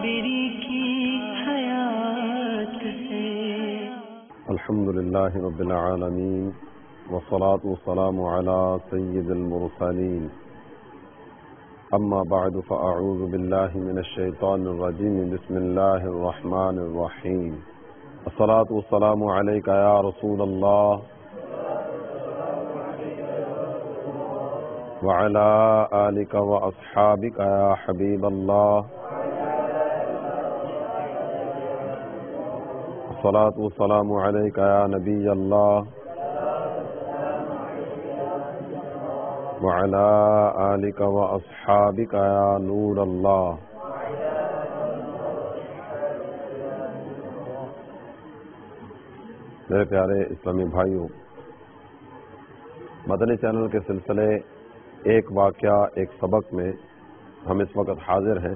صابری کی حیات ہے۔ الحمدللہ رب العالمین والصلاة والسلام علی سید المرسلین، اما بعد فاعوذ باللہ من الشیطان الرجیم، بسم اللہ الرحمن الرحیم۔ الصلاة والسلام علیک یا رسول اللہ وعلى آلك وأصحابك يا حبيب الله، الصلاة والسلام عليك يا نبي الله وعلى آلك وأصحابك يا نور الله۔ میرے پیارے اسلامی بھائیوں، مدنی چینل کے سلسلے ایک واقعہ ایک سبق میں ہم اس وقت حاضر ہیں۔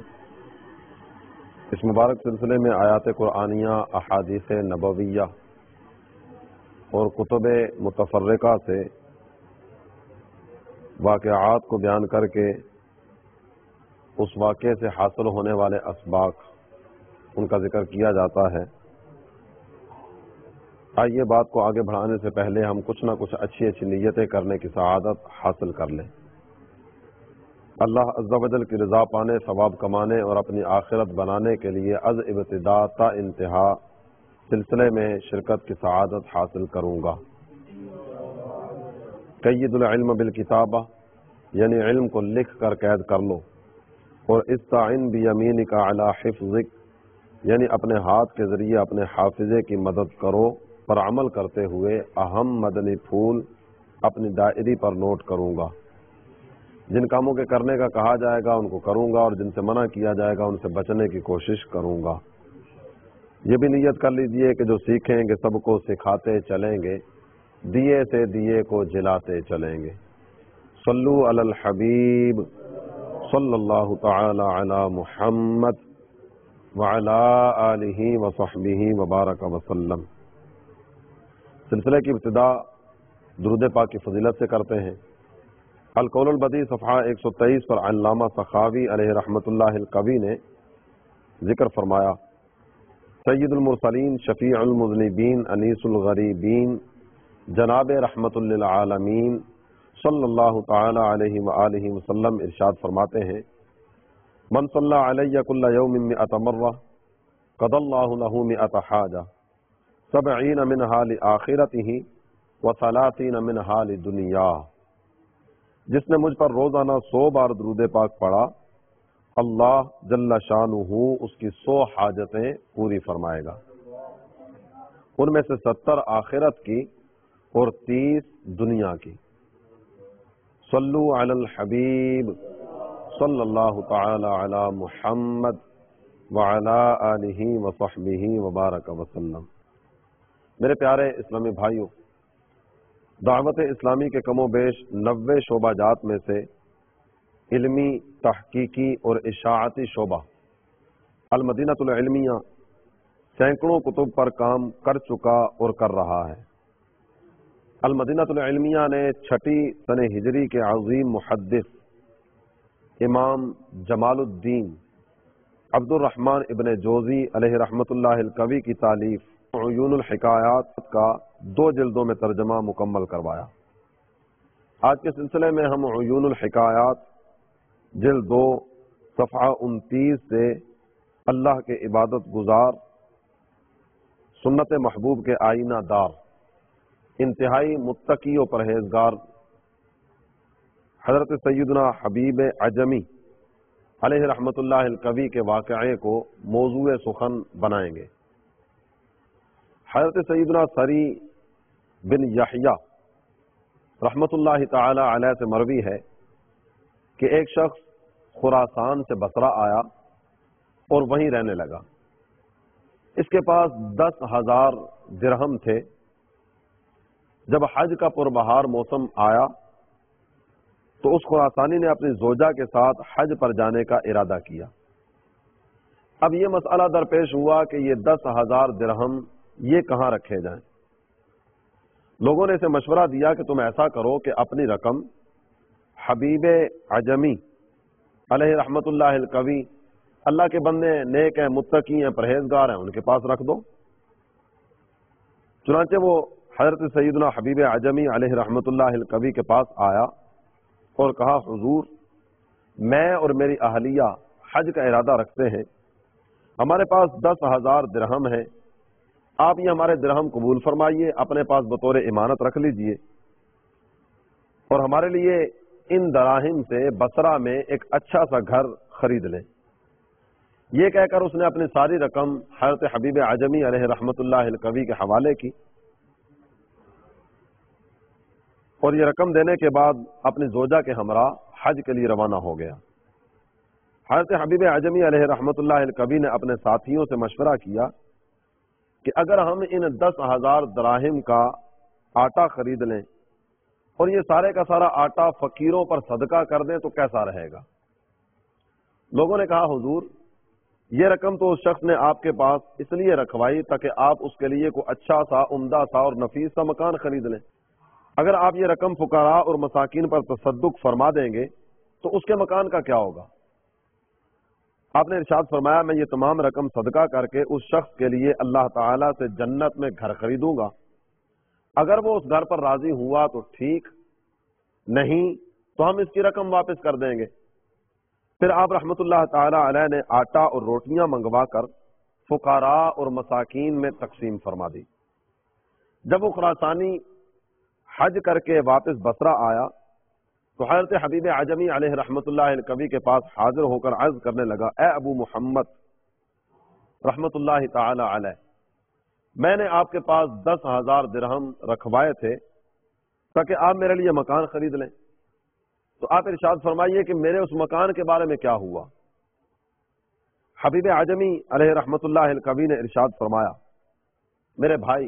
اس مبارک سلسلے میں آیات قرآنیہ، احادیث نبویہ اور کتب متفرقہ سے واقعات کو بیان کر کے اس واقعے سے حاصل ہونے والے اسباق ان کا ذکر کیا جاتا ہے۔ آئیے بات کو آگے بڑھانے سے پہلے ہم کچھ نہ کچھ اچھی نیتیں کرنے کی سعادت حاصل کر لیں۔ اللہ عز و جل کی رضا پانے، ثواب کمانے اور اپنی آخرت بنانے کے لیے از ابتدا تا انتہا سلسلے میں شرکت کی سعادت حاصل کروں گا۔ قید العلم بالکتابہ، یعنی علم کو لکھ کر قید کر لو، اور استعن بیمینک علی حفظک، یعنی اپنے ہاتھ کے ذریعے اپنے حافظے کی مدد کرو، پر عمل کرتے ہوئے اہم مدنی پھول اپنی ڈائری پر نوٹ کروں گا۔ جن کاموں کے کرنے کا کہا جائے گا ان کو کروں گا، اور جن سے منع کیا جائے گا ان سے بچنے کی کوشش کروں گا۔ یہ بھی نیت کر لیجئے کہ جو سیکھیں گے سب کو سکھاتے چلیں گے، دیے سے دیے کو جلاتے چلیں گے۔ صلو علی الحبیب صلی اللہ تعالی علی محمد وعلی آلہ وصحبہ وبارک وسلم۔ سلسلے کی ابتدا درود پاک کی فضیلت سے کرتے ہیں۔ القول البدیع صفحہ 123 پر علامہ سخاوی علیہ رحمۃ اللہ القوی نے ذکر فرمایا، سید المرسلین شفیع المذنبین انیس الغریبین جناب رحمت للعالمین صلی اللہ تعالی علیہ وآلہ وسلم ارشاد فرماتے ہیں، من صلی علی کل یوم 100 مرہ قضى اللہ لہ 100 حاجہ 70 منہا لآخرتہ و30 منہا لدنیا۔ جس نے مجھ پر روزانہ 100 بار درود پاک پڑھا، اللہ جل شانہ اس کی 100 حاجتیں پوری فرمائے گا، ان میں سے 70 آخرت کی اور 30 دنیا کی۔ صلو علی الحبیب صلی اللہ تعالی علی محمد وعلی آلہ وصحبہ وبارک وسلم۔ میرے پیارے اسلامی بھائیوں، دعوت اسلامی کے کم و بیش 90 شعبہ جات میں سے علمی، تحقیقی اور اشاعتی شعبہ المدینہ العلمیہ سینکڑوں کتب پر کام کر چکا اور کر رہا ہے۔ المدینہ العلمیہ نے 6 سنہ ہجری کے عظیم محدث امام جمال الدین عبد الرحمن ابن جوزی علیہ رحمۃ اللہ القوی کی تالیف عیون الحکایات کا 2 جلدوں میں ترجمہ مکمل کروایا۔ آج کے سلسلے میں ہم عیون الحکایات جلد 2 صفحہ 29 سے اللہ کے عبادت گزار، سنت محبوب کے آئینہ دار، انتہائی متقی و پرہیزگار حضرت سیدنا حبیب عجمی علیہ رحمۃ اللہ القوی کے واقعے کو موضوع سخن بنائیں گے۔ حضرت سیدنا سری بن یحییٰ رحمۃ اللہ تعالی علیہ سے مروی ہے کہ ایک شخص خراسان سے بصرہ آیا اور وہیں رہنے لگا۔ اس کے پاس 10,000 درہم تھے۔ جب حج کا پربہار موسم آیا تو اس خراسانی نے اپنی زوجہ کے ساتھ حج پر جانے کا ارادہ کیا۔ اب یہ مسئلہ درپیش ہوا کہ یہ 10,000 درہم یہ کہاں رکھے جائیں۔ لوگوں نے اسے مشورہ دیا کہ تم ایسا کرو کہ اپنی رقم حبیب عجمی علیہ رحمت اللہ القوی اللہ کے بندے نیک ہیں، متقی ہیں، پرہیزگار ہیں، ان کے پاس رکھ دو۔ چنانچہ وہ حضرت سیدنا حبیب عجمی علیہ رحمۃ اللہ الکوی کے پاس آیا اور کہا حضور میں اور میری اہلیہ حج کا ارادہ رکھتے ہیں، ہمارے پاس 10,000 درہم ہے، آپ یہ ہمارے درہم قبول فرمائیے، اپنے پاس بطور امانت رکھ لیجئے اور ہمارے لیے ان دراہم سے بصرہ میں ایک اچھا سا گھر خرید لیں۔ یہ کہہ کر اس نے اپنی ساری رقم حضرت حبیب عجمی علیہ رحمۃ اللہ الکوی کے حوالے کی اور یہ رقم دینے کے بعد اپنی زوجہ کے ہمراہ حج کے لیے روانہ ہو گیا۔ حضرت حبیب عجمی علیہ رحمۃ اللہ الکوی نے اپنے ساتھیوں سے مشورہ کیا کہ اگر ہم ان 10,000 دراہم کا آٹا خرید لیں اور یہ سارے کا سارا آٹا فقیروں پر صدقہ کر دیں تو کیسا رہے گا؟ لوگوں نے کہا حضور یہ رقم تو اس شخص نے آپ کے پاس اس لیے رکھوائی تاکہ آپ اس کے لیے کوئی اچھا سا، عمدہ سا اور نفیس سا مکان خرید لیں، اگر آپ یہ رقم فقراء اور مساکین پر تصدق فرما دیں گے تو اس کے مکان کا کیا ہوگا؟ آپ نے ارشاد فرمایا میں یہ تمام رقم صدقہ کر کے اس شخص کے لیے اللہ تعالیٰ سے جنت میں گھر خریدوں گا، اگر وہ اس گھر پر راضی ہوا تو ٹھیک، نہیں تو ہم اس کی رقم واپس کر دیں گے۔ پھر آپ رحمت اللہ تعالی علیہ نے آٹا اور روٹیاں منگوا کر فقراء اور مساکین میں تقسیم فرما دی۔ جب وہ خراسانی حج کر کے واپس بصرہ آیا تو حضرت حبیب عجمی علیہ رحمت اللہ الکوی کے پاس حاضر ہو کر عرض کرنے لگا اے ابو محمد رحمت اللہ تعالی علیہ، میں نے آپ کے پاس 10,000 درہم رکھوائے تھے تاکہ آپ میرے لیے مکان خرید لیں، تو آپ ارشاد فرمائیے کہ میرے اس مکان کے بارے میں کیا ہوا؟ حبیب عجمی علیہ رحمت اللہ الکوی نے ارشاد فرمایا میرے بھائی،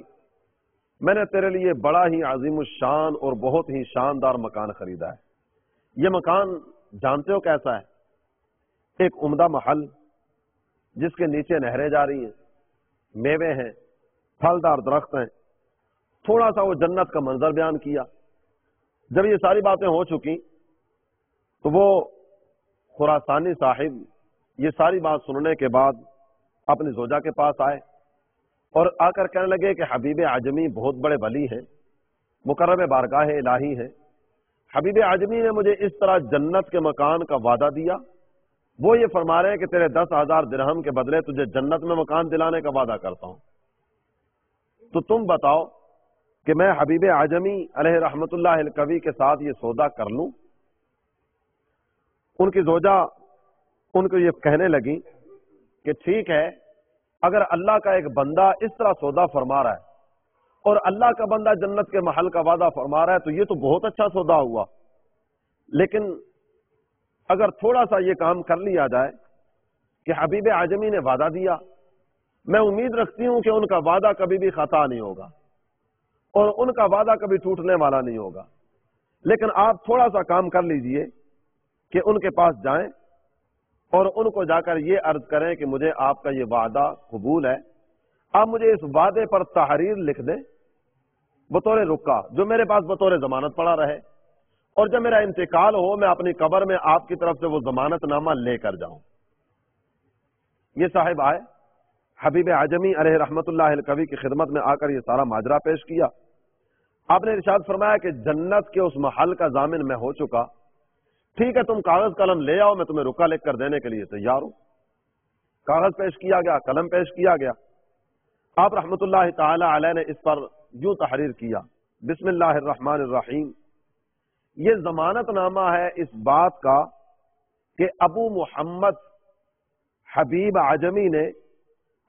میں نے تیرے لیے بڑا ہی عظیم الشان اور بہت ہی شاندار مکان خریدا ہے۔ یہ مکان جانتے ہو کیسا ہے؟ ایک عمدہ محل جس کے نیچے نہریں جا رہی ہیں، میوے ہیں، پھلدار درخت ہیں، تھوڑا سا وہ جنت کا منظر بیان کیا۔ جب یہ ساری باتیں ہو چکی تو وہ خراسانی صاحب یہ ساری بات سننے کے بعد اپنی زوجہ کے پاس آئے اور آ کر کہنے لگے کہ حبیب عجمی بہت بڑے ولی ہیں، مقرب بارگاہ الہی ہیں، حبیب عجمی نے مجھے اس طرح جنت کے مکان کا وعدہ دیا، وہ یہ فرما رہے ہیں کہ تیرے 10,000 درہم کے بدلے تجھے جنت میں مکان دلانے کا وعدہ کرتا ہوں، تو تم بتاؤ کہ میں حبیب عجمی علیہ رحمت اللہ الکوی کے ساتھ یہ سودا کر لوں؟ ان کی زوجہ ان کو یہ کہنے لگی کہ ٹھیک ہے، اگر اللہ کا ایک بندہ اس طرح سودا فرما رہا ہے اور اللہ کا بندہ جنت کے محل کا وعدہ فرما رہا ہے تو یہ تو بہت اچھا سودا ہوا، لیکن اگر تھوڑا سا یہ کام کر لیا جائے کہ حبیب عجمی نے وعدہ دیا، میں امید رکھتی ہوں کہ ان کا وعدہ کبھی بھی خطا نہیں ہوگا اور ان کا وعدہ کبھی ٹوٹنے والا نہیں ہوگا، لیکن آپ تھوڑا سا کام کر لیجئے کہ ان کے پاس جائیں اور ان کو جا کر یہ عرض کریں کہ مجھے آپ کا یہ وعدہ قبول ہے، آپ مجھے اس وعدے پر تحریر لکھ دیں بطور رکا، جو میرے پاس بطور ضمانت پڑا رہے، اور جب میرا انتقال ہو میں اپنی قبر میں آپ کی طرف سے وہ ضمانت نامہ لے کر جاؤں۔ یہ صاحب آئے، حبیب عجمی علیہ رحمت اللہ الکوی کی خدمت میں آ کر یہ سارا ماجرا پیش کیا۔ آپ نے ارشاد فرمایا کہ جنت کے اس محل کا ضامن میں ہو چکا، ٹھیک ہے تم کاغذ قلم لے آؤ، میں تمہیں رکا لکھ کر دینے کے لیے تیار ہوں۔ کاغذ پیش کیا گیا، قلم پیش کیا گیا، آپ رحمت اللہ تعالی علیہ نے اس پر یوں تحریر کیا بسم اللہ الرحمن الرحیم، یہ ضمانت نامہ ہے اس بات کا کہ ابو محمد حبیب عجمی نے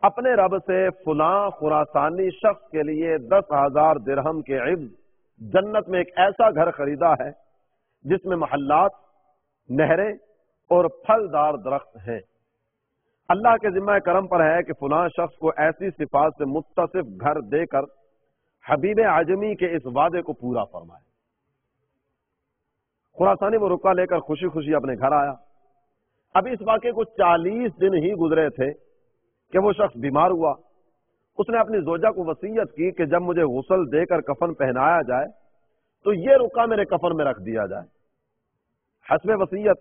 اپنے رب سے فلاں خراسانی شخص کے لیے 10,000 درہم کے عوض جنت میں ایک ایسا گھر خریدا ہے جس میں محلات، نہریں اور پھلدار درخت ہیں۔ اللہ کے ذمہ کرم پر ہے کہ فلاں شخص کو ایسی صفات سے متصف گھر دے کر حبیب عجمی کے اس وعدے کو پورا فرمائے۔ خراسانی وہ رکا لے کر خوشی خوشی اپنے گھر آیا۔ ابھی اس واقعے کو 40 دن ہی گزرے تھے کہ وہ شخص بیمار ہوا۔ اس نے اپنی زوجہ کو وصیت کی کہ جب مجھے غسل دے کر کفن پہنایا جائے تو یہ رکا میرے کفن میں رکھ دیا جائے۔ حسب وصیت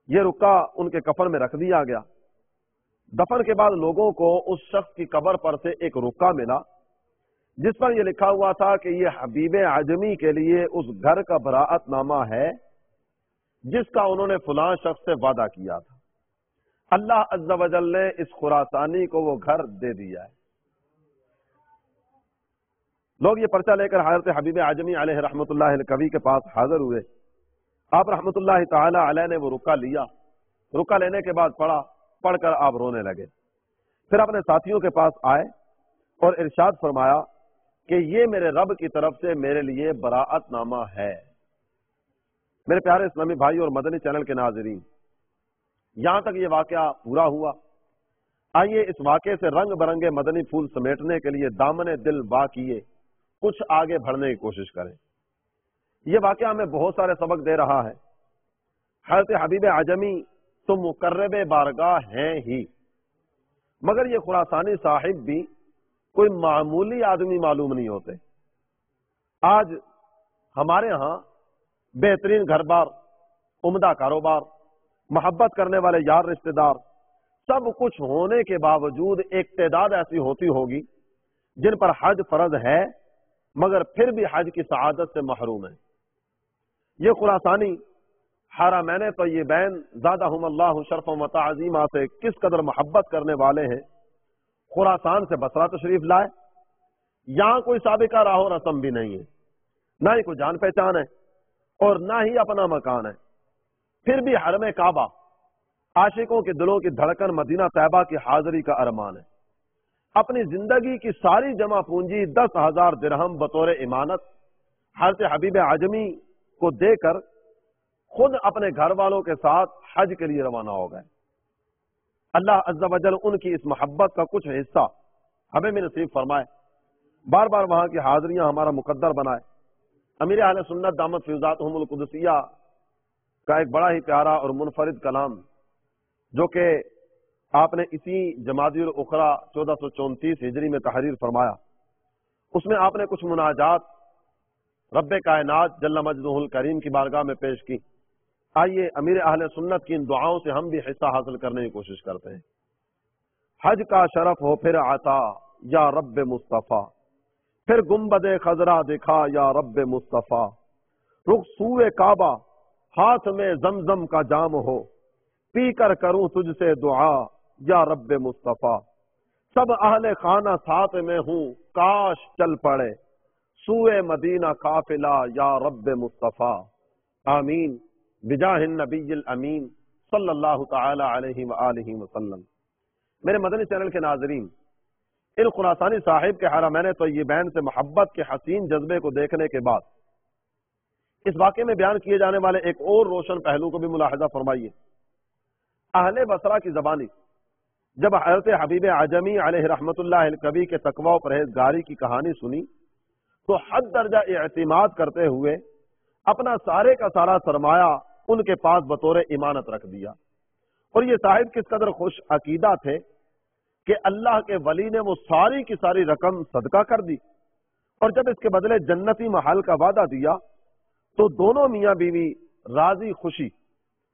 یہ رکا ان کے کفن میں رکھ دیا گیا. دفن کے بعد لوگوں کو اس شخص کی قبر پر سے ایک رکا ملا جس پر یہ لکھا ہوا تھا کہ یہ حبیب عجمی کے لیے اس گھر کا براءت نامہ ہے جس کا انہوں نے فلاں شخص سے وعدہ کیا تھا. اللہ عز و جل نے اس خراسانی کو وہ گھر دے دیا ہے. لوگ یہ پرچہ لے کر حضرت حبیب عجمی علیہ رحمۃ اللہ الکوی کے پاس حاضر ہوئے. آپ رحمۃ اللہ تعالی علیہ نے وہ رکا لیا. رکا لینے کے بعد پڑھ کر آپ رونے لگے. پھر اپنے ساتھیوں کے پاس آئے اور ارشاد فرمایا کہ یہ میرے رب کی طرف سے میرے لیے براءت نامہ ہے. میرے پیارے اسلامی بھائی اور مدنی چینل کے ناظرین، یہاں تک یہ واقعہ پورا ہوا. آئیے اس واقعے سے رنگ برنگے مدنی پھول سمیٹنے کے لیے دامن دل با کیے کچھ آگے بڑھنے کی کوشش کریں. یہ واقعہ ہمیں بہت سارے سبق دے رہا ہے. حضرت حبیب عجمی تو مقرب بارگاہ ہیں ہی، مگر یہ خراسانی صاحب بھی کوئی معمولی آدمی معلوم نہیں ہوتے. آج ہمارے ہاں بہترین گھر بار، عمدہ کاروبار، محبت کرنے والے یار رشتہ دار، سب کچھ ہونے کے باوجود ایک تعداد ایسی ہوتی ہوگی جن پر حج فرض ہے مگر پھر بھی حج کی سعادت سے محروم ہے. یہ خراسانی حرمین طیبین زادہم اللہ شرفا و تعظیما سے کس قدر محبت کرنے والے ہیں. خراسان سے بصرہ تشریف لائے. یہاں کوئی سابقہ راہ و رسم بھی نہیں ہے، نہ ہی کوئی جان پہچان ہے اور نہ ہی اپنا مکان ہے. پھر بھی حرم کعبہ عاشقوں کے دلوں کی دھڑکن، مدینہ طیبہ کی حاضری کا ارمان ہے. اپنی زندگی کی ساری جمع پونجی 10,000 درہم بطور امانت حضرت حبیب عجمی کو دے کر خود اپنے گھر والوں کے ساتھ حج کے لیے روانہ ہو گئے. اللہ عز و جل ان کی اس محبت کا کچھ حصہ ہمیں بھی نصیب فرمائے. بار بار وہاں کی حاضریاں ہمارا مقدر بنائے. امیر اہل سنت دامت فیضاتہم القدسیہ کا ایک بڑا ہی پیارا اور منفرد کلام جو کہ آپ نے اسی جمادی الاخری 1434 ہجری میں تحریر فرمایا، اس میں آپ نے کچھ مناجات رب کائنات جل مجدہ الکریم کی بارگاہ میں پیش کی. آئیے امیر اہل سنت کی ان دعاؤں سے ہم بھی حصہ حاصل کرنے کی کوشش کرتے ہیں. حج کا شرف ہو پھر عطا یا رب مصطفیٰ، پھر گنبد خضرا دکھا یا رب مصطفیٰ، رخ سوئے کعبہ ہاتھ میں زمزم کا جام ہو، پی کر کروں تجھ سے دعا یا رب مصطفیٰ، سب اہل خانہ ساتھ میں ہوں کاش چل پڑے، سوئے مدینہ قافلہ یا رب مصطفیٰ. آمین بجاہ النبی الامین صلی اللہ تعالی علیہ وآلہ وسلم. میرے مدنی چینل کے ناظرین، ان خراسانی صاحب کے حرمین طیبین سے محبت کے حسین جذبے کو دیکھنے کے بعد اس واقعے میں بیان کیے جانے والے ایک اور روشن پہلو کو بھی ملاحظہ فرمائیے. اہل بصرہ کی زبانی جب حضرت حبیب عجمی علیہ رحمت اللہ الکوی کے تقوی و پرہیزگاری کی کہانی سنی تو حد درجہ اعتماد کرتے ہوئے اپنا سارے کا سارا سرمایہ ان کے پاس بطور امانت رکھ دیا. اور یہ صاحب کس قدر خوش عقیدہ تھے کہ اللہ کے ولی نے وہ ساری کی ساری رقم صدقہ کر دی، اور جب اس کے بدلے جنتی محل کا وعدہ دیا تو دونوں میاں بیوی راضی خوشی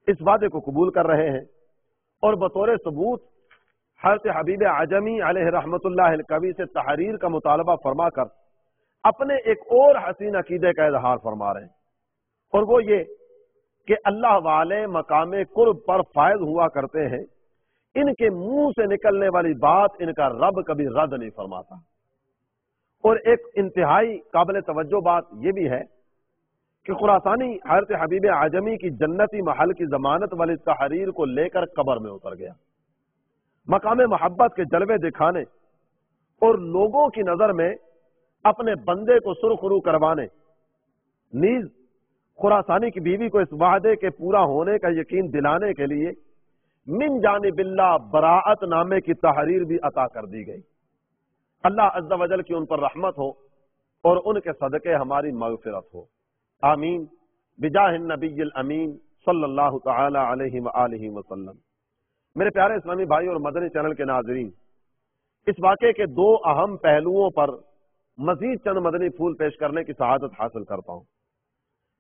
اس وعدے کو قبول کر رہے ہیں. اور بطور ثبوت حضرت حبیب عجمی علیہ رحمت اللہ الکوی سے تحریر کا مطالبہ فرما کر اپنے ایک اور حسین عقیدے کا اظہار فرما رہے ہیں، اور وہ یہ کہ اللہ والے مقام قرب پر فائز ہوا کرتے ہیں. ان کے منہ سے نکلنے والی بات ان کا رب کبھی رد نہیں فرماتا. اور ایک انتہائی قابل توجہ بات یہ بھی ہے کہ خراسانی حضرت حبیب عجمی کی جنتی محل کی ضمانت والی تحریر کو لے کر قبر میں اتر گیا. مقام محبت کے جلوے دکھانے اور لوگوں کی نظر میں اپنے بندے کو سرخرو کروانے، نیز خراسانی کی بیوی کو اس وعدے کے پورا ہونے کا یقین دلانے کے لیے من جانب اللہ براءت نامے کی تحریر بھی عطا کر دی گئی. اللہ عز و جل کی ان پر رحمت ہو اور ان کے صدقے ہماری مغفرت ہو. آمین بجاہ النبی الامین صلی اللہ تعالی علیہ وآلہ وسلم. میرے پیارے اسلامی بھائی اور مدنی چینل کے ناظرین، اس واقعے کے دو اہم پہلوؤں پر مزید چند مدنی پھول پیش کرنے کی سعادت حاصل کرتا ہوں.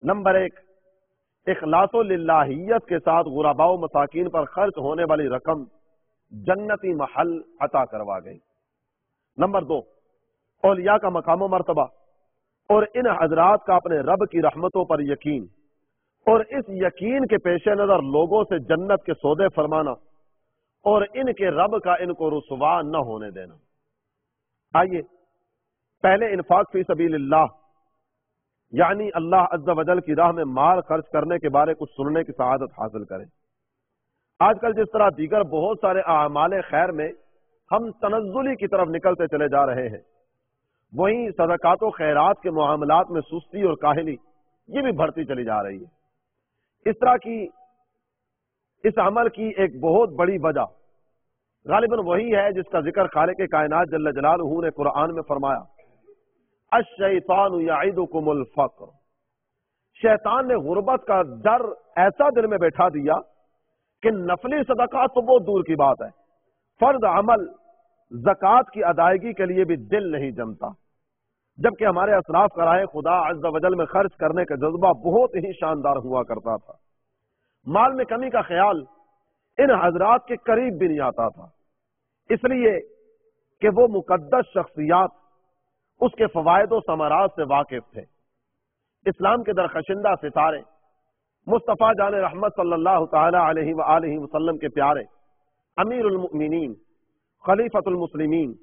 نمبر ایک، اخلاص و للہیت کے ساتھ غرباء و مساکین پر خرچ ہونے والی رقم جنتی محل عطا کروا گئی۔ نمبر 2، اولیاء کا مقام و مرتبہ اور ان حضرات کا اپنے رب کی رحمتوں پر یقین، اور اس یقین کے پیش نظر لوگوں سے جنت کے سودے فرمانا اور ان کے رب کا ان کو رسوا نہ ہونے دینا۔ آئیے پہلے انفاق فی سبیل اللہ یعنی اللہ عز و جل کی راہ میں مال خرچ کرنے کے بارے کچھ سننے کی سعادت حاصل کریں۔ آج کل جس طرح دیگر بہت سارے اعمال خیر میں ہم تنزلی کی طرف نکلتے چلے جا رہے ہیں، وہیں صدقات و خیرات کے معاملات میں سستی اور کاہلی یہ بھی بڑھتی چلی جا رہی ہے۔ اس طرح کی اس عمل کی ایک بہت بڑی وجہ غالباً وہی ہے جس کا ذکر خالق کائنات جل جلالہ نے قرآن میں فرمایا، الشیطان یعدکم الفقر۔ شیطان نے غربت کا ڈر ایسا دل میں بیٹھا دیا کہ نفلی صدقات تو بہت دور کی بات ہے، فرض عمل زکوٰۃ کی ادائیگی کے لیے بھی دل نہیں جمتا، جبکہ ہمارے اسلاف کا راہ خدا عز و جل میں خرچ کرنے کا جذبہ بہت ہی شاندار ہوا کرتا تھا۔ مال میں کمی کا خیال ان حضرات کے قریب بھی نہیں آتا تھا، اس لیے کہ وہ مقدس شخصیات اس کے فوائد و ثمرات سے واقف تھے۔ اسلام کے درخشندہ ستارے مصطفیٰ جان رحمت صلی اللہ تعالی علیہ وآلہ وسلم کے پیارے امیر المؤمنین، خلیفۃ المسلمین،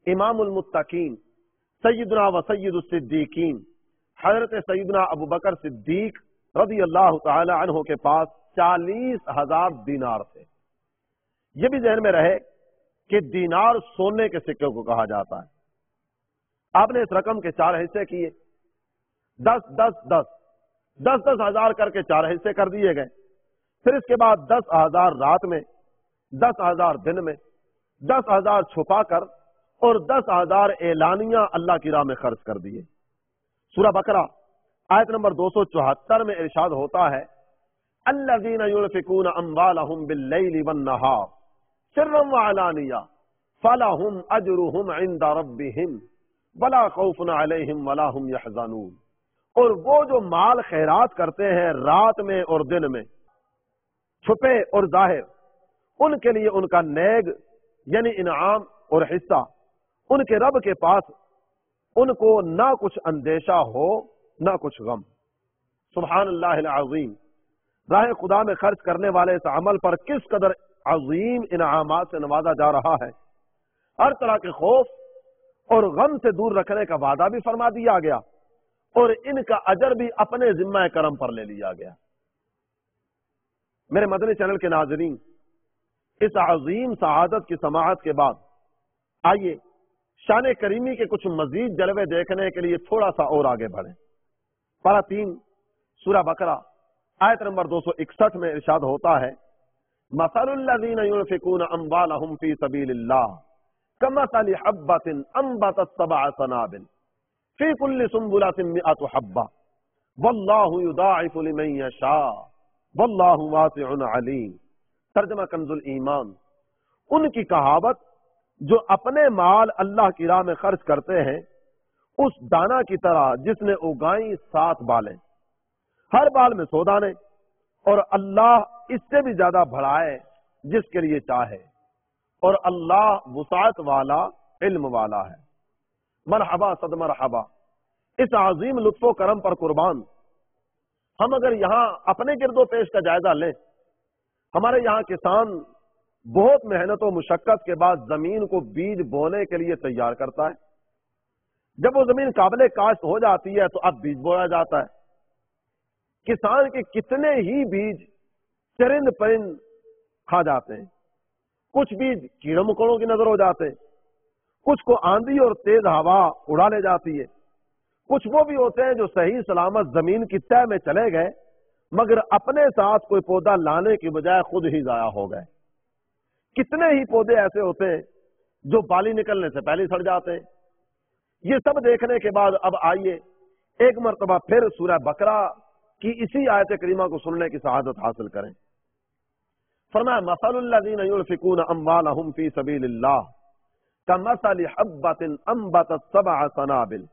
امام المتقین، سیدنا و سید الصدیقین حضرت سیدنا ابو بکر صدیق رضی اللہ تعالی عنہ کے پاس 40,000 دینار تھے۔ یہ بھی ذہن میں رہے کہ دینار سونے کے سکے کو کہا جاتا ہے۔ آپ نے اس رقم کے 4 حصے کیے، 10 ہزار کر کے 4 حصے کر دیے گئے۔ پھر اس کے بعد 10,000 رات میں، 10,000 دن میں، 10,000 چھپا کر اور 10,000 اعلانیہ اللہ کی راہ میں خرچ کر دیے۔ سورہ بقرہ آیت نمبر 274 میں ارشاد ہوتا ہے، الذین ينفقون اموالهم باللیل والنہار سرا وعلانیہ فلہم اجرہم عند ربہم ولا خوف علیہم ولا هم یحزنون۔ اور وہ جو مال خیرات کرتے ہیں رات میں اور دن میں، چھپے اور ظاہر، ان کے لیے ان کا نیگ یعنی انعام اور حصہ ان کے رب کے پاس، ان کو نہ کچھ اندیشہ ہو نہ کچھ غم۔ سبحان اللہ العظیم، راہ خدا میں خرچ کرنے والے اس عمل پر کس قدر عظیم انعامات سے نوازا جا رہا ہے۔ ہر طرح کے خوف اور غم سے دور رکھنے کا وعدہ بھی فرما دیا گیا اور ان کا اجر بھی اپنے ذمہ کرم پر لے لیا گیا۔ میرے مدنی چینل کے ناظرین، اس عظیم سعادت کی سماعت کے بعد آئیے شان کریمی کے کچھ مزید جلوے دیکھنے کے لیے تھوڑا سا اور آگے بڑھیں۔ پارہ 3 سورہ بقرہ آیت نمبر 261 میں ارشاد ہوتا ہے، مثل الذین ينفقون اموالهم فی سبیل اللہ کمثل حبۃ انبتت 7 سنابل فی کل سنبلۃ 100 حبۃ واللہ یضاعف لمن یشاء واللہ واسع علیم۔ ترجمہ کنز الایمان، ان کی کہاوت جو اپنے مال اللہ کی راہ میں خرچ کرتے ہیں اس دانہ کی طرح جس نے اگائیں 7 بالیں، ہر بال میں 100 دانے، اور اللہ اس سے بھی زیادہ بڑھائے جس کے لیے چاہے، اور اللہ وسعت والا علم والا ہے۔ مرحبا صد مرحبا، اس عظیم لطف و کرم پر قربان ہم اگر یہاں اپنے گرد و پیش کا جائزہ لیں، ہمارے یہاں کسان بہت محنت و مشقت کے بعد زمین کو بیج بونے کے لیے تیار کرتا ہے۔ جب وہ زمین قابل کاشت ہو جاتی ہے تو اب بیج بویا جاتا ہے۔ کسان کے کتنے ہی بیج چرند پرند کھا جاتے ہیں، کچھ بیج کیڑوں مکوڑوں کی نظر ہو جاتے ہیں، کچھ کو آندھی اور تیز ہوا اڑا لے جاتی ہے، کچھ وہ بھی ہوتے ہیں جو صحیح سلامت زمین کی تہ میں چلے گئے مگر اپنے ساتھ کوئی پودا لانے کی بجائے خود ہی ضائع ہو گئے۔ کتنے ہی پودے ایسے ہوتے ہیں جو بالی نکلنے سے پہلے سڑ جاتے ہیں۔ یہ سب دیکھنے کے بعد اب آئیے ایک مرتبہ پھر سورہ بقرہ کی اسی آیت کریمہ کو سننے کی سعادت حاصل کریں۔ فرمایا، مثل الذین ينفقون اموالهم فی سبیل اللہ کمثل حبۃ انبتت 7 سنابل۔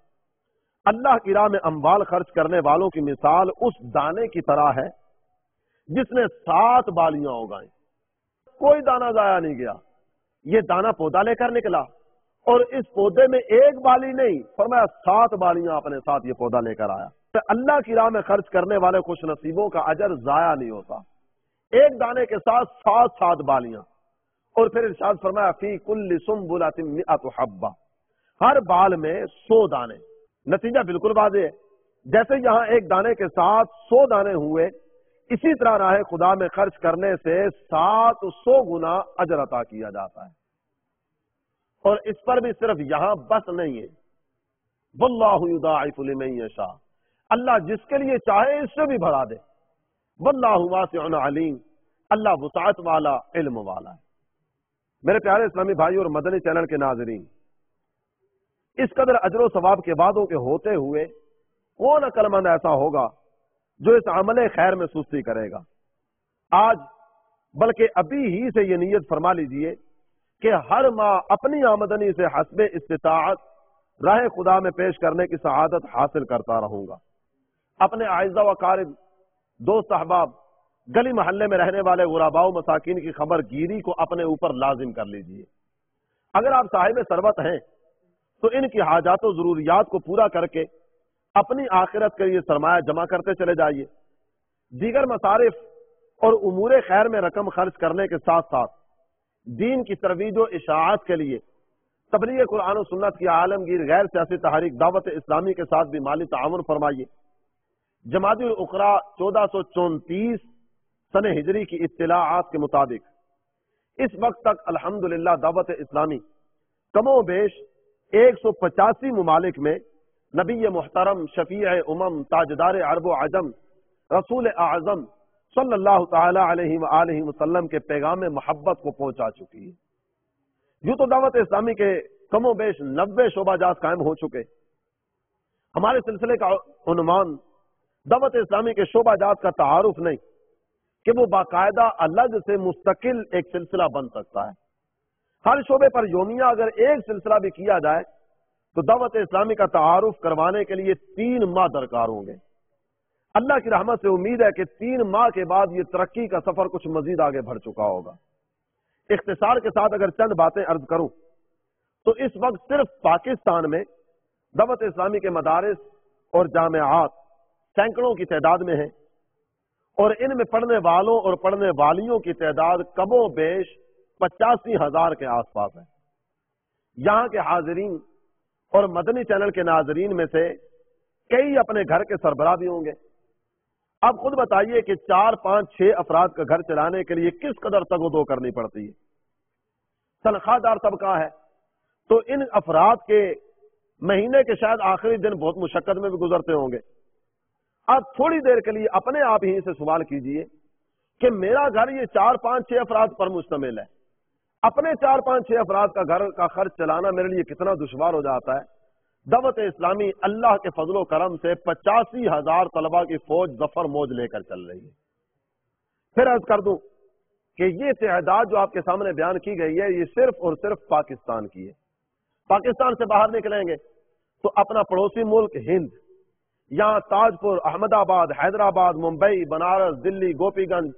اللہ کی راہ میں اموال خرچ کرنے والوں کی مثال اس دانے کی طرح ہے جس نے 7 بالیاں اگائیں، کوئی دانہ ضائع نہیں گیا. یہ دانہ پودا لے کر نکلا اور اس پودے میں ایک بالی نہیں، فرمایا 7 بالیاں اپنے ساتھ یہ پودا لے کر آیا. اللہ کی راہ میں خرچ کرنے والے خوش نصیبوں کا اجر ضائع نہیں ہوتا. ایک دانے کے ساتھ 7 بالیاں. اور پھر ارشاد فرمایا فی کل سنبلۃ 100 حبہ، ہر بال میں 100 دانے. نتیجہ بالکل واضح ہے. جیسے یہاں ایک دانے کے ساتھ 100 دانے ہوئے، اسی طرح راہ خدا میں خرچ کرنے سے 700 گنا اجر عطا کیا جاتا ہے. اور اس پر بھی صرف یہاں بس نہیں ہے، واللہ یضاعف لمن یشاء، اللہ جس کے لیے چاہے اس سے بھی بڑھا دے. واللہ واسع علیم، اللہ وسعت والا، علم والا ہے. میرے پیارے اسلامی بھائی اور مدنی چینل کے ناظرین، اس قدر اجر و ثواب کے وعدوں کے ہوتے ہوئے کون عقل مند ایسا ہوگا جو اس عمل خیر میں سستی کرے گا؟ آج بلکہ ابھی ہی سے یہ نیت فرما لیجئے کہ ہر ماہ اپنی آمدنی سے حسب استطاعت راہ خدا میں پیش کرنے کی سعادت حاصل کرتا رہوں گا. اپنے اعزاء و اقارب، دوست احباب، گلی محلے میں رہنے والے غرباء و مساکین کی خبر گیری کو اپنے اوپر لازم کر لیجئے. اگر آپ صاحب ثروت ہیں تو ان کی حاجات و ضروریات کو پورا کر کے اپنی آخرت کے لیے سرمایہ جمع کرتے چلے جائیے. دیگر مصارف اور امور خیر میں رقم خرچ کرنے کے ساتھ ساتھ دین کی ترویج و اشاعت کے لیے تبلیغ قرآن و سنت کی عالمگیر غیر سیاسی تحریک دعوت اسلامی کے ساتھ بھی مالی تعاون فرمائیے. جمادی الاخری 1434 سن ہجری کی اطلاعات کے مطابق اس وقت تک الحمدللہ دعوت اسلامی کم و بیش 185 ممالک میں نبی محترم، شفیع امم، تاجدار عرب و عجم، رسول اعظم صلی اللہ تعالی علیہ وآلہ وسلم کے پیغام محبت کو پہنچا چکی ہے. یوں تو دعوت اسلامی کے کم و بیش 90 شعبہ جات قائم ہو چکے. ہمارے سلسلے کا عنوان دعوت اسلامی کے شعبہ جات کا تعارف نہیں کہ وہ باقاعدہ الگ سے مستقل ایک سلسلہ بن سکتا ہے. ہر شعبے پر یومیہ اگر ایک سلسلہ بھی کیا جائے تو دعوت اسلامی کا تعارف کروانے کے لیے 3 ماہ درکار ہوں گے. اللہ کی رحمت سے امید ہے کہ 3 ماہ کے بعد یہ ترقی کا سفر کچھ مزید آگے بڑھ چکا ہوگا. اختصار کے ساتھ اگر چند باتیں عرض کروں تو اس وقت صرف پاکستان میں دعوت اسلامی کے مدارس اور جامعات سینکڑوں کی تعداد میں ہیں، اور ان میں پڑھنے والوں اور پڑھنے والیوں کی تعداد کم و بیش 85,000 کے آس پاس ہے. یہاں کے حاضرین اور مدنی چینل کے ناظرین میں سے کئی اپنے گھر کے سربراہ بھی ہوں گے. اب خود بتائیے کہ 4، 5، 6 افراد کا گھر چلانے کے لیے کس قدر تگ و دو کرنی پڑتی ہے. تنخواہ دار طبقہ ہے تو ان افراد کے مہینے کے شاید آخری دن بہت مشقت میں بھی گزرتے ہوں گے. اب تھوڑی دیر کے لیے اپنے آپ ہی سے سوال کیجئے کہ میرا گھر یہ 4، 5، 6 افراد پر مشتمل ہے. اپنے 4، 5، 6 افراد کا گھر کا خرچ چلانا میرے لیے کتنا دشوار ہو جاتا ہے. دعوت اسلامی اللہ کے فضل و کرم سے 85,000 طلبہ کی فوج ظفر موج لے کر چل رہی ہے. پھر عرض کر دوں کہ یہ تعداد جو آپ کے سامنے بیان کی گئی ہے یہ صرف اور صرف پاکستان کی ہے. پاکستان سے باہر نکلیں گے تو اپنا پڑوسی ملک ہند، یہاں تاجپور، احمد آباد، حیدرآباد، ممبئی، بنارس، دلی، گوپی گنج،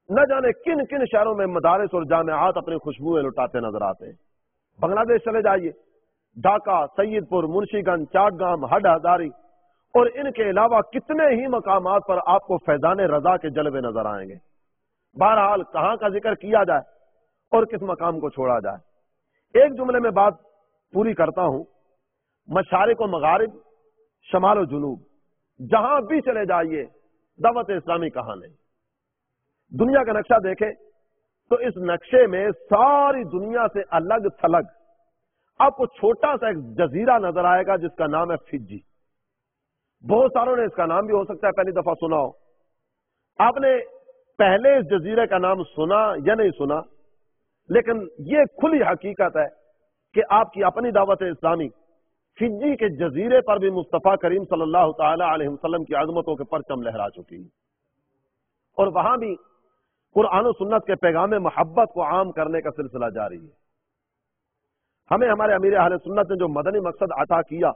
نہ جانے کن کن شہروں میں مدارس اور جامعات اپنی خوشبوئیں لٹاتے نظر آتے ہیں. بنگلہ دیش چلے جائیے، ڈھاکہ، سید پور، منشی گنج، چاٹ گام، ہڈ ہزاری اور ان کے علاوہ کتنے ہی مقامات پر آپ کو فیضان رضا کے جلوے نظر آئیں گے. بہرحال کہاں کا ذکر کیا جائے اور کس مقام کو چھوڑا جائے. ایک جملے میں بات پوری کرتا ہوں. مشارق و مغارب، شمال و جنوب، جہاں بھی چلے جائیے دعوت اسلامی کہاں نہیں. دنیا کا نقشہ دیکھیں تو اس نقشے میں ساری دنیا سے الگ تھلگ آپ کو چھوٹا سا ایک جزیرہ نظر آئے گا جس کا نام ہے فجی. بہت ساروں نے اس کا نام بھی ہو سکتا ہے پہلی دفعہ سنا ہو. آپ نے پہلے اس جزیرے کا نام سنا یا نہیں سنا، لیکن یہ کھلی حقیقت ہے کہ آپ کی اپنی دعوت اسلامی فجی کے جزیرے پر بھی مصطفیٰ کریم صلی اللہ تعالی علیہ وسلم کی عظمتوں کے پرچم لہرا چکی ہے، اور وہاں بھی قرآن و سنت کے پیغام محبت کو عام کرنے کا سلسلہ جاری ہے. ہمیں ہمارے امیر اہل سنت نے جو مدنی مقصد عطا کیا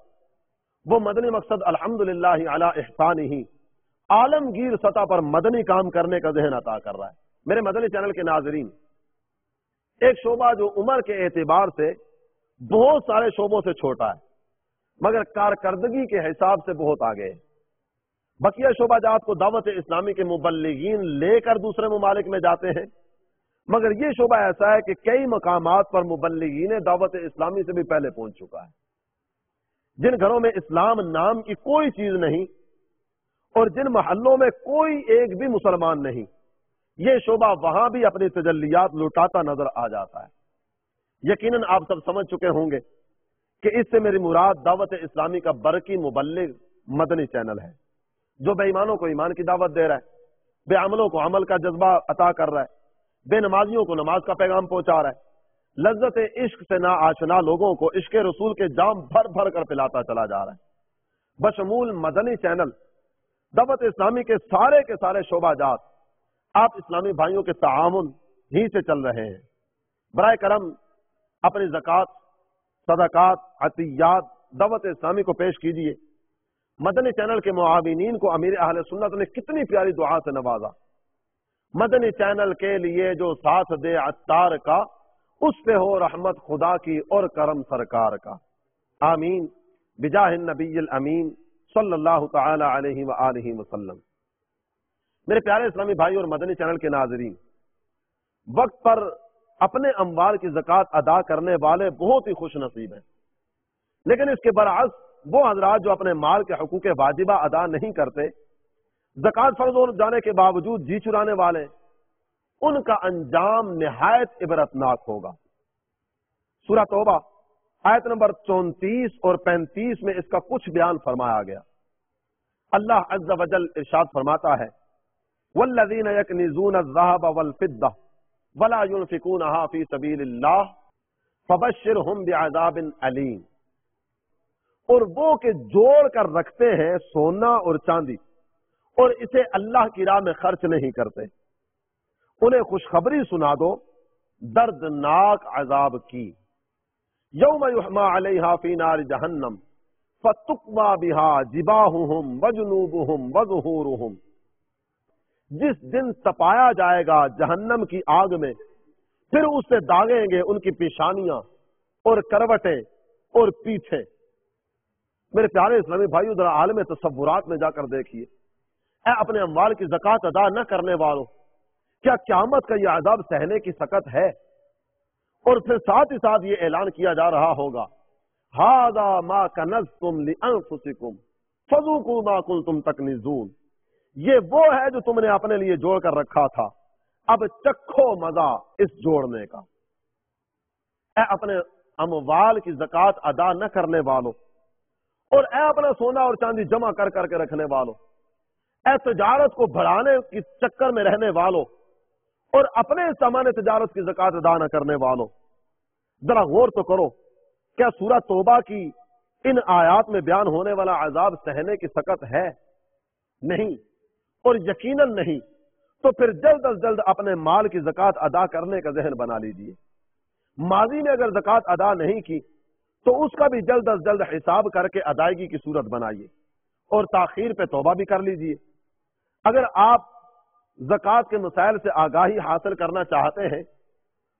وہ مدنی مقصد الحمدللہ علی احسانہ عالمگیر سطح پر مدنی کام کرنے کا ذہن عطا کر رہا ہے۔ میرے مدنی چینل کے ناظرین، ایک شعبہ جو عمر کے اعتبار سے بہت سارے شعبوں سے چھوٹا ہے مگر کارکردگی کے حساب سے بہت آگے ہے۔ بقیہ شعبہ جات کو دعوت اسلامی کے مبلغین لے کر دوسرے ممالک میں جاتے ہیں، مگر یہ شعبہ ایسا ہے کہ کئی مقامات پر مبلغین دعوت اسلامی سے بھی پہلے پہنچ چکا ہے۔ جن گھروں میں اسلام نام کی کوئی چیز نہیں اور جن محلوں میں کوئی ایک بھی مسلمان نہیں، یہ شعبہ وہاں بھی اپنی تجلیات لٹاتا نظر آ جاتا ہے۔ یقیناً آپ سب سمجھ چکے ہوں گے کہ اس سے میری مراد دعوت اسلامی کا برقی مبلغ مدنی چینل ہے، جو بے ایمانوں کو ایمان کی دعوت دے رہا ہے، بے عملوں کو عمل کا جذبہ عطا کر رہا ہے، بے نمازیوں کو نماز کا پیغام پہنچا رہا ہے، لذت عشق سے نا آشنا لوگوں کو عشق رسول کے جام بھر بھر کر پلاتا چلا جا رہا ہے۔ بشمول مدنی چینل دعوت اسلامی کے سارے شعبہ جات آپ اسلامی بھائیوں کے تعاون ہی سے چل رہے ہیں۔ برائے کرم اپنی زکوٰۃ، صدقات، عطیات دعوت اسلامی کو پیش کیجئے۔ مدنی چینل کے معاونین کو امیر اہل سنت نے کتنی پیاری دعا سے نوازا۔ مدنی چینل کے لیے جو ساتھ دے عطار کا، اس پہ ہو رحمت خدا کی اور کرم سرکار کا، آمین بجاہ النبی الامین صلی اللہ تعالی علیہ وآلہ وسلم۔ میرے پیارے اسلامی بھائی اور مدنی چینل کے ناظرین، وقت پر اپنے اموال کی زکوٰۃ ادا کرنے والے بہت ہی خوش نصیب ہیں، لیکن اس کے برعکس وہ حضرات جو اپنے مال کے حقوق واجبہ ادا نہیں کرتے، زکوٰۃ فرض ہو جانے کے باوجود جی چرانے والے، ان کا انجام نہایت عبرتناک ہوگا۔ سورہ توبہ آیت نمبر 34 اور 35 میں اس کا کچھ بیان فرمایا گیا۔ اللہ عز و جل ارشاد فرماتا ہے، والذین یکنزون الذہب والفضہ ولا ينفقونها فی سبیل اللہ فبشرہم بعذاب علیم۔ اور وہ کہ جوڑ کر رکھتے ہیں سونا اور چاندی اور اسے اللہ کی راہ میں خرچ نہیں کرتے، انہیں خوشخبری سنا دو دردناک عذاب کی۔ یوم یحما علیہا فی نار جہنم فتقوی بہا جباہہم وجنوبہم وظہورہم۔ جس دن تپایا جائے گا جہنم کی آگ میں، پھر اس سے داغیں گے ان کی پیشانیاں اور کروٹیں اور پیٹھیں۔ میرے پیارے اسلامی بھائیو، ذرا عالم تصورات میں جا کر دیکھیے، اے اپنے اموال کی زکوٰۃ ادا نہ کرنے والوں، کیا قیامت کا یہ عذاب سہنے کی سکت ہے؟ اور پھر ساتھ ہی ساتھ یہ اعلان کیا جا رہا ہوگا، ھذا ما کنزتم لانفسکم فذوقوا ما کنتم تکنزون۔ یہ وہ ہے جو تم نے اپنے لیے جوڑ کر رکھا تھا، اب چکھو مزہ اس جوڑنے کا۔ اے اپنے اموال کی زکوٰۃ ادا نہ کرنے والوں، اور اے اپنا سونا اور چاندی جمع کر کر کے رکھنے والوں، اے تجارت کو بڑھانے کی چکر میں رہنے والوں اور اپنے سامان تجارت کی زکوٰۃ ادا نہ کرنے والوں، ذرا غور تو کرو، کیا سورہ توبہ کی ان آیات میں بیان ہونے والا عذاب سہنے کی سکت ہے؟ نہیں، اور یقیناً نہیں۔ تو پھر جلد از جلد اپنے مال کی زکوٰۃ ادا کرنے کا ذہن بنا لیجئے۔ ماضی میں اگر زکوٰۃ ادا نہیں کی تو اس کا بھی جلد از جلد حساب کر کے ادائیگی کی صورت بنائیے اور تاخیر پہ توبہ بھی کر لیجئے۔ اگر آپ زکوٰۃ کے مسائل سے آگاہی حاصل کرنا چاہتے ہیں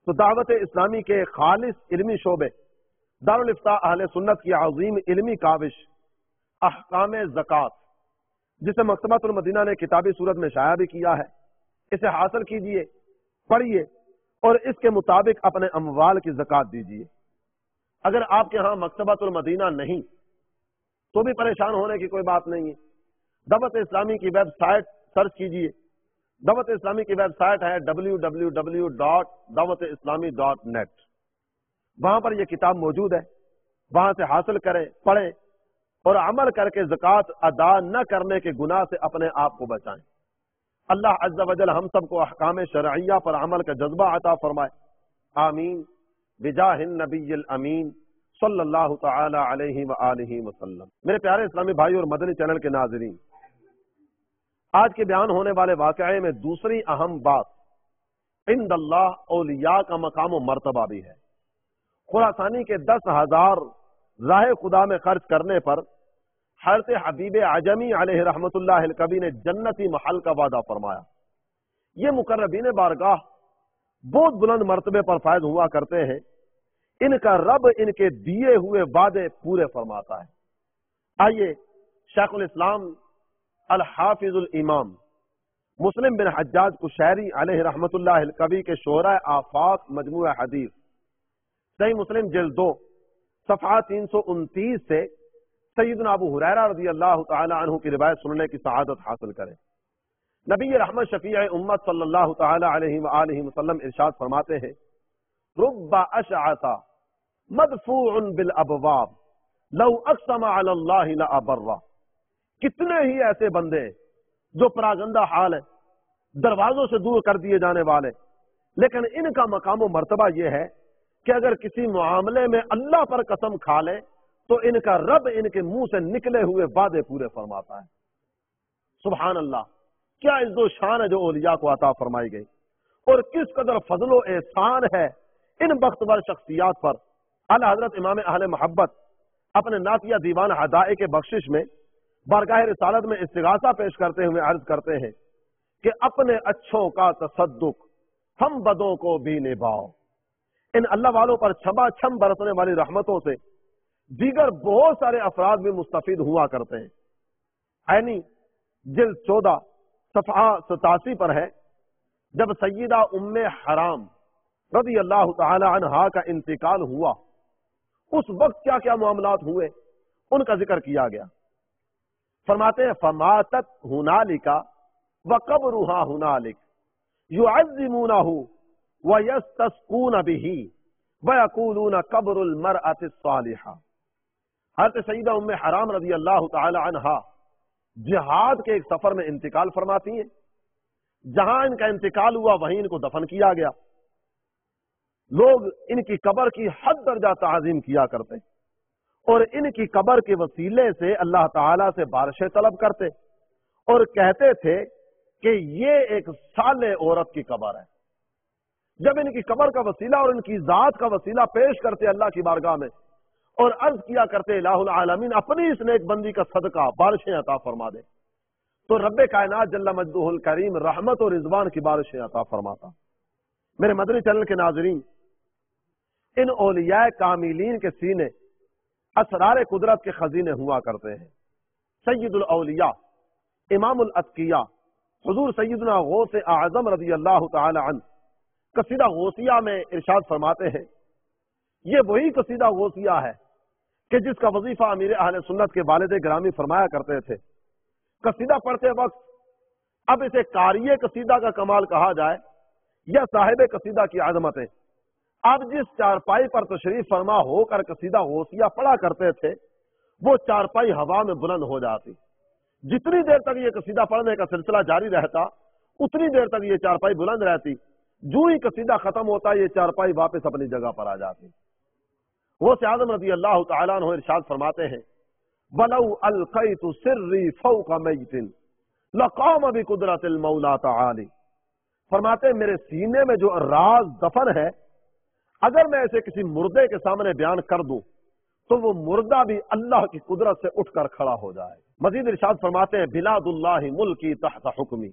تو دعوت اسلامی کے خالص علمی شعبے دارالافتاء اہل سنت کی عظیم علمی کاوش احکام زکوٰۃ، جسے مکتبۃ المدینہ نے کتابی صورت میں شائع بھی کیا ہے، اسے حاصل کیجئے، پڑھیے اور اس کے مطابق اپنے اموال کی زکوٰۃ دیجئے۔ اگر آپ کے ہاں مکتبۃ المدینہ نہیں تو بھی پریشان ہونے کی کوئی بات نہیں ہے۔ دعوت اسلامی کی ویب سائٹ سرچ کیجئے، دعوت اسلامی کی ویب سائٹ ہے www.dawatislami.net۔ وہاں پر یہ کتاب موجود ہے، وہاں سے حاصل کریں، پڑھیں اور عمل کر کے زکوٰۃ ادا نہ کرنے کے گناہ سے اپنے آپ کو بچائیں۔ اللہ عز و جل ہم سب کو احکام شرعیہ پر عمل کا جذبہ عطا فرمائے، آمین بجاہ النبی الامین صلی اللہ تعالی علیہ وآلہ وسلم۔ میرے پیارے اسلامی بھائی اور مدنی چینل کے ناظرین، آج کے بیان ہونے والے واقعے میں دوسری اہم بات عند اللہ اولیاء کا مقام و مرتبہ بھی ہے۔ خراسانی کے 10,000 راہ خدا میں خرچ کرنے پر حضرت حبیب عجمی علیہ رحمت اللہ الکبی نے جنتی محل کا وعدہ فرمایا. یہ مقربین بارگاہ بہت بلند مرتبے پر فائز ہوا کرتے ہیں. ان کا رب ان کے دیے ہوئے وعدے پورے فرماتا ہے. آئیے شیخ الاسلام الحافظ الامام مسلم بن حجاج قشیری علیہ رحمت اللہ الکبی کے شعراء آفاق مجموعہ حدیث صحیح مسلم جلد 2 صفحہ 329 سے سیدنا ابو ہریرہ رضی اللہ تعالی عنہ کی روایت سننے کی سعادت حاصل کریں. نبی رحمت شفیع امت صلی اللہ تعالی علیہ وآلہ وسلم ارشاد فرماتے ہیں رب اشعث مدفوع بالابواب لو اقسم علی اللہ لابرہ. کتنے ہی ایسے بندے جو پراگندہ حال ہے, دروازوں سے دور کر دیے جانے والے, لیکن ان کا مقام و مرتبہ یہ ہے کہ اگر کسی معاملے میں اللہ پر قسم کھا لے تو ان کا رب ان کے منہ سے نکلے ہوئے وعدے پورے فرماتا ہے. سبحان اللہ, کیا عزت و شان ہے جو اولیاء کو عطا فرمائی گئی, اور کس قدر فضل و احسان ہے ان بختور شخصیات پر. اعلی حضرت امام اہل محبت اپنے نعتیہ دیوان ہدائے کے بخشش میں بارگاہ رسالت میں استغاثہ پیش کرتے ہوئے عرض کرتے ہیں کہ اپنے اچھوں کا تصدق ہم بدوں کو بھی نبھاؤ. ان اللہ والوں پر چھما چھم برسنے والی رحمتوں سے دیگر بہت سارے افراد بھی مستفید ہوا کرتے ہیں. عینی جلد 14 صفحہ 87 پر ہے, جب سیدہ ام حرام رضی اللہ تعالی عنہا کا انتقال ہوا اس وقت کیا کیا معاملات ہوئے ان کا ذکر کیا گیا. فرماتے ہیں فماتت ہنالک وقبرها ہنالک یعظمونہ ویستسقون بہ ویقولون قبر المرأة الصالحہ. حضرت سیدہ ام حرام رضی اللہ تعالی عنہا جہاد کے ایک سفر میں انتقال فرماتی ہیں. جہاں ان کا انتقال ہوا وہیں ان کو دفن کیا گیا. لوگ ان کی قبر کی حد درجہ تعظیم کیا کرتے اور ان کی قبر کے وسیلے سے اللہ تعالیٰ سے بارشیں طلب کرتے اور کہتے تھے کہ یہ ایک صالح عورت کی قبر ہے. جب ان کی قبر کا وسیلہ اور ان کی ذات کا وسیلہ پیش کرتے اللہ کی بارگاہ میں اور عرض کیا کرتے الہ العالمین اپنی اس نیک بندی کا صدقہ بارشیں عطا فرما دے, تو رب کائنات جل مجدہ الکریم رحمت اور رضوان کی بارشیں عطا فرماتا. میرے مدنی چینل کے ناظرین, ان اولیاء کاملین کے سینے اسرار قدرت کے خزینے ہوا کرتے ہیں. سید الاولیاء امام الاتقیاء حضور سیدنا غوث اعظم رضی اللہ تعالی عنہ قصیدہ غوثیہ میں ارشاد فرماتے ہیں, یہ وہی قصیدہ غوثیہ ہے کہ جس کا وظیفہ امیر اہل سنت کے والد گرامی فرمایا کرتے تھے. قصیدہ پڑھتے وقت اب اسے قاری قصیدہ کا کمال کہا جائے یا صاحب قصیدہ کی عظمتیں, آپ جس چارپائی پر تشریف فرما ہو کر قصیدہ غوثیہ پڑھا کرتے تھے وہ چارپائی ہوا میں بلند ہو جاتی. جتنی دیر تک یہ قصیدہ پڑھنے کا سلسلہ جاری رہتا اتنی دیر تک یہ چارپائی بلند رہتی. جو ہی قصیدہ ختم ہوتا یہ چارپائی واپس اپنی جگہ پر آ جاتی. غوث اعظم رضی اللہ تعالیٰ عنہ ارشاد فرماتے ہیں وَلَوْ أَلْقَيْتُ سِرِّي فَوْقَ مَيْتٍ لَقَامَ بِقُدْرَةِ الْمَوْلَى تَعَالِي. فرماتے ہیں میرے سینے میں جو راز دفن ہے اگر میں اسے کسی مردے کے سامنے بیان کر دوں تو وہ مردہ بھی اللہ کی قدرت سے اٹھ کر کھڑا ہو جائے. مزید ارشاد فرماتے ہیں بلاد اللہ ملکی تحت حکمی.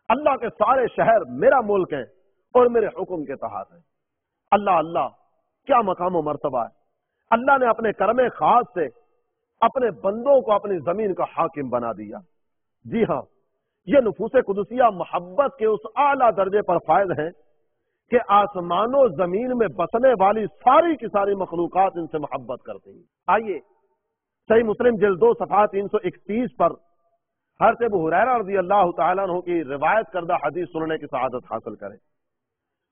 اللہ کے سارے شہر میرا ملک ہیں اور میرے حکم کے تحت ہیں. اللہ اللہ کیا مقام و مرتبہ ہے. اللہ نے اپنے کرم خاص سے اپنے بندوں کو اپنی زمین کا حاکم بنا دیا. جی ہاں, یہ نفوس قدسیہ محبت کے اس اعلیٰ درجے پر فائز ہیں کہ آسمان و زمین میں بسنے والی ساری کی ساری مخلوقات ان سے محبت کرتی ہیں. آئیے صحیح مسلم جلد 2 صفحہ 331 پر حضرت ابو ہریرہ رضی اللہ تعالیٰ عنہ کی روایت کردہ حدیث سننے کی سعادت حاصل کریں.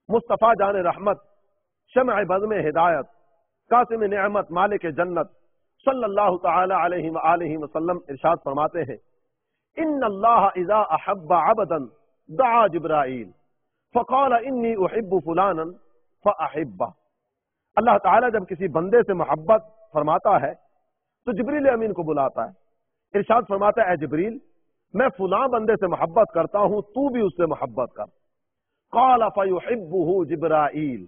مصطفیٰ جان رحمت شمع بزم ہدایت قاسم نعمت مالک جنت صلی اللہ تعالی علیہ وآلہ وسلم ارشاد فرماتے ہیں ان اللہ اذا احب عبدا دعا جبرائیل فقال انی احب فلانا فاحبہ. اللہ تعالیٰ جب کسی بندے سے محبت فرماتا ہے تو جبریل امین کو بلاتا ہے. ارشاد فرماتا ہے اے جبریل میں فلاں بندے سے محبت کرتا ہوں تو بھی اس سے محبت کر. قال فیحبہ جبرائیل,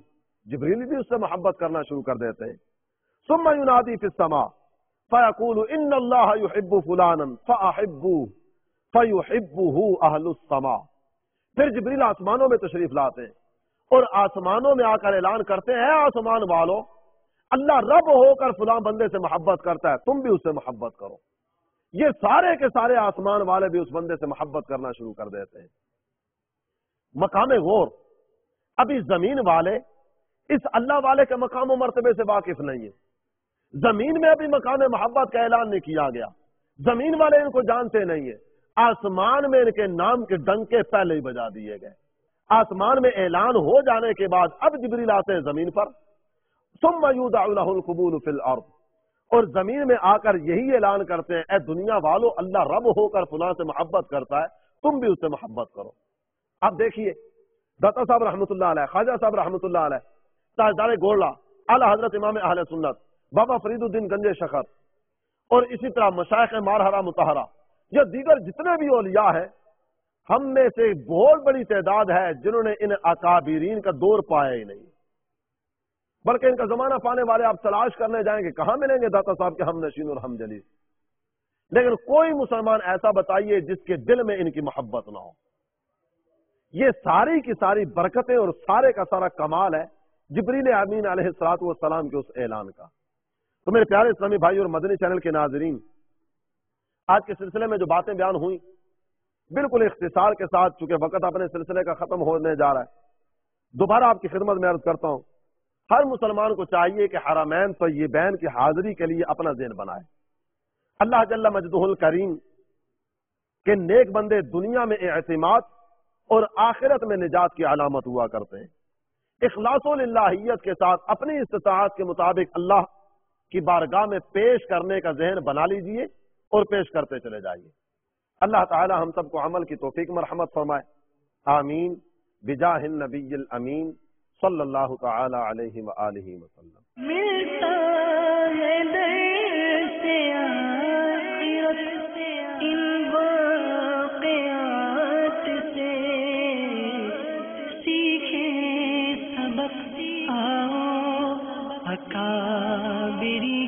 جبریل بھی اس سے محبت کرنا شروع کر دیتے ہیں. ثم ینادی فی السماء فیقول ان اللہ یحب فلانا فاحبوہ فیحبہ اہل السماء. پھر جبریل آسمانوں میں تشریف لاتے ہیں اور آسمانوں میں آ کر اعلان کرتے ہیں اے آسمان والو اللہ رب ہو کر فلاں بندے سے محبت کرتا ہے، تم بھی اس سے محبت کرو. یہ سارے کے سارے آسمان والے بھی اس بندے سے محبت کرنا شروع کر دیتے ہیں. مقام غور. ابھی زمین والے اس اللہ والے کے مقام و مرتبے سے واقف نہیں ہے. زمین میں ابھی مقام محبت کا اعلان نہیں کیا گیا، زمین والے ان کو جانتے نہیں ہیں. آسمان میں ان کے نام کے ڈنکے پہلے ہی بجا دیے گئے. آسمان میں اعلان ہو جانے کے بعد اب جبریل آتے ہیں زمین پر. ثم یودع له القبول فی الارض. اور زمین میں آ کر یہی اعلان کرتے ہیں اے دنیا والو اللہ رب ہو کر فلاں سے محبت کرتا ہے، تم بھی اس سے محبت کرو. اب دیکھیے داتا صاحب رحمۃ اللہ علیہ، خواجہ صاحب رحمۃ اللہ علیہ، تاجدار گولڑا، اعلی حضرت امام اہل سنت بابا فرید الدین گنج شخر، اور اسی طرح مشائخ مارحرہ مطہرہ یا دیگر جتنے بھی اولیاء ہیں، ہم میں سے بہت بڑی تعداد ہے جنہوں نے ان اکابرین کا دور پایا ہی نہیں، بلکہ ان کا زمانہ پانے والے آپ تلاش کرنے جائیں گے کہاں ملیں گے داتا صاحب کے ہم نشین اور ہم جلیس. لیکن کوئی مسلمان ایسا بتائیے جس کے دل میں ان کی محبت نہ ہو. یہ ساری کی ساری برکتیں اور سارے کا سارا کمال ہے جبریل امین علیہ الصلوۃ والسلام کے اس اعلان کا. تو میرے پیارے اسلامی بھائی اور مدنی چینل کے ناظرین، آج کے سلسلے میں جو باتیں بیان ہوئی بالکل اختصار کے ساتھ، چونکہ وقت اپنے سلسلے کا ختم ہونے جا رہا ہے، دوبارہ آپ کی خدمت میں عرض کرتا ہوں ہر مسلمان کو چاہیے کہ حرمین طیبین کی حاضری کے لیے اپنا ذہن بنائے. اللہ جل مجدہ الکریم کے نیک بندے دنیا میں اعتماد اور آخرت میں نجات کی علامت ہوا کرتے ہیں. اخلاص و للہیت کے ساتھ اپنی استطاعت کے مطابق اللہ کی بارگاہ میں پیش کرنے کا ذہن بنا لیجئے اور پیش کرتے چلے جائیے. اللہ تعالی ہم سب کو عمل کی توفیق مرحمت فرمائے. آمین بجاہ النبی الامین صلی اللہ تعالی علیہ وآلہ وسلم. ملتا ہے در سے آخرت ان واقعات سے، سیکھیں سبق آؤ اکابری